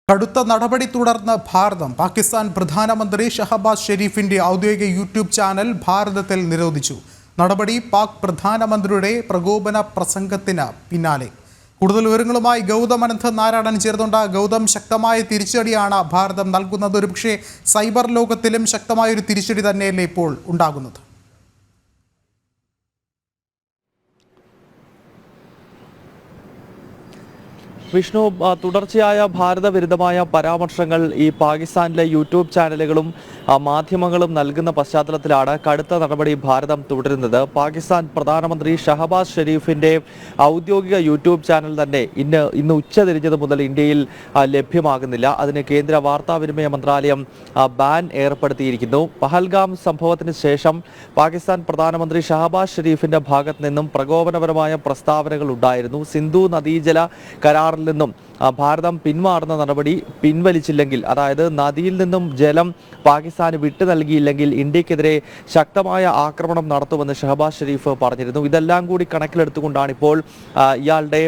കടുത്ത നടപടി തുടർന്ന് ഭാരതം പാകിസ്ഥാൻ പ്രധാനമന്ത്രി ഷഹബാസ് ഷെരീഫിന്റെ ഔദ്യോഗിക യൂട്യൂബ് ചാനൽ ഭാരതത്തിൽ നിരോധിച്ചു. നടപടി പാക് പ്രധാനമന്ത്രിയുടെ പ്രകോപന പ്രസംഗത്തിന് പിന്നാലെ. കൂടുതൽ വിവരങ്ങളുമായി ഗൗതം അനന്ത് നാരായണൻ ചേർന്നുണ്ട്. ഗൗതം, ശക്തമായ തിരിച്ചടിയാണ് ഭാരതം നൽകുന്നത്. ഒരുപക്ഷെ സൈബർ ലോകത്തിലും ശക്തമായൊരു തിരിച്ചടി തന്നെയല്ലേ ഇപ്പോൾ ഉണ്ടാകുന്നത്? വിഷ്ണു, തുടർച്ചയായ ഭാരതവിരുദ്ധമായ പരാമർശങ്ങൾ ഈ പാകിസ്ഥാനിലെ യൂട്യൂബ് ചാനലുകളും മാധ്യമങ്ങളും നൽകുന്ന പശ്ചാത്തലത്തിലാണ് കടുത്ത നടപടി ഭാരതം തുടരുന്നത്. പാകിസ്ഥാൻ പ്രധാനമന്ത്രി ഷഹബാസ് ഷെരീഫിന്റെ ഔദ്യോഗിക യൂട്യൂബ് ചാനൽ തന്നെ ഇന്ന് ഉച്ചതിരിഞ്ഞത് മുതൽ ഇന്ത്യയിൽ ലഭ്യമാകുന്നില്ല. അതിന് കേന്ദ്ര വാർത്താവിനിമയ മന്ത്രാലയം ബാൻ ഏർപ്പെടുത്തിയിരിക്കുന്നു. പഹൽഗാം സംഭവത്തിന് ശേഷം പാകിസ്ഥാൻ പ്രധാനമന്ത്രി ഷഹബാസ് ഷെരീഫിന്റെ ഭാഗത്ത് നിന്നും പ്രകോപനപരമായ പ്രസ്താവനകൾ ഉണ്ടായിരുന്നു. സിന്ധു നദീജല കരാർ നിന്നും ഭാരതം പിന്മാറുന്ന നടപടി പിൻവലിച്ചില്ലെങ്കിൽ, അതായത് നദിയിൽ നിന്നും ജലം പാകിസ്ഥാന് വിട്ടു നൽകിയില്ലെങ്കിൽ ഇന്ത്യക്കെതിരെ ശക്തമായ ആക്രമണം നടത്തുമെന്ന് ഷഹബാസ് ഷെരീഫ് പറഞ്ഞിരുന്നു. ഇതെല്ലാം കൂടി കണക്കിലെടുത്തുകൊണ്ടാണ് ഇപ്പോൾ ഇയാളുടെ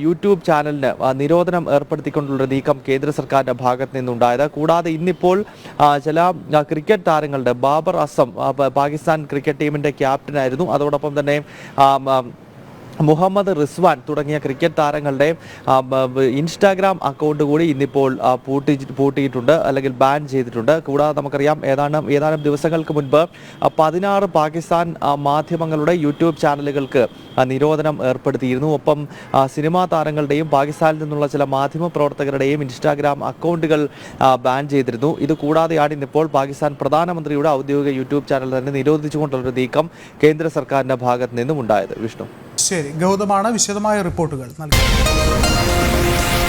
യൂട്യൂബ് ചാനലിന് നിരോധനം ഏർപ്പെടുത്തിക്കൊണ്ടുള്ള നീക്കം കേന്ദ്ര സർക്കാരിന്റെ ഭാഗത്ത് നിന്നുണ്ടായത്. കൂടാതെ ഇന്നിപ്പോൾ ചില ക്രിക്കറ്റ് താരങ്ങളുടെ ബാബർ അസം പാകിസ്ഥാൻ ക്രിക്കറ്റ് ടീമിന്റെ ക്യാപ്റ്റനായിരുന്നു, അതോടൊപ്പം തന്നെ മുഹമ്മദ് റിസ്വാൻ തുടങ്ങിയ ക്രിക്കറ്റ് താരങ്ങളുടെ ഇൻസ്റ്റാഗ്രാം അക്കൗണ്ട് കൂടി ഇന്നിപ്പോൾ പൂട്ടിയിട്ടുണ്ട്, അല്ലെങ്കിൽ ബാൻ ചെയ്തിട്ടുണ്ട്. കൂടാതെ നമുക്കറിയാം ഏതാനും ദിവസങ്ങൾക്ക് മുൻപ് 16 പാകിസ്ഥാൻ മാധ്യമങ്ങളുടെ യൂട്യൂബ് ചാനലുകൾക്ക് നിരോധനം ഏർപ്പെടുത്തിയിരുന്നു. ഒപ്പം സിനിമാ താരങ്ങളുടെയും പാകിസ്ഥാനിൽ നിന്നുള്ള ചില മാധ്യമ പ്രവർത്തകരുടെയും ഇൻസ്റ്റാഗ്രാം അക്കൗണ്ടുകൾ ബാൻ ചെയ്തിരുന്നു. ഇത് കൂടാതെയാണ് ഇന്നിപ്പോൾ പാകിസ്ഥാൻ പ്രധാനമന്ത്രിയുടെ ഔദ്യോഗിക യൂട്യൂബ് ചാനൽ തന്നെ നിരോധിച്ചുകൊണ്ടുള്ളൊരു നീക്കം കേന്ദ്ര സർക്കാരിന്റെ ഭാഗത്ത് നിന്നും ഉണ്ടായത്. വിഷ്ണു, ശരി, ഗൗതമാണ് വിശദമായ റിപ്പോർട്ടുകൾ നൽകുന്നത്.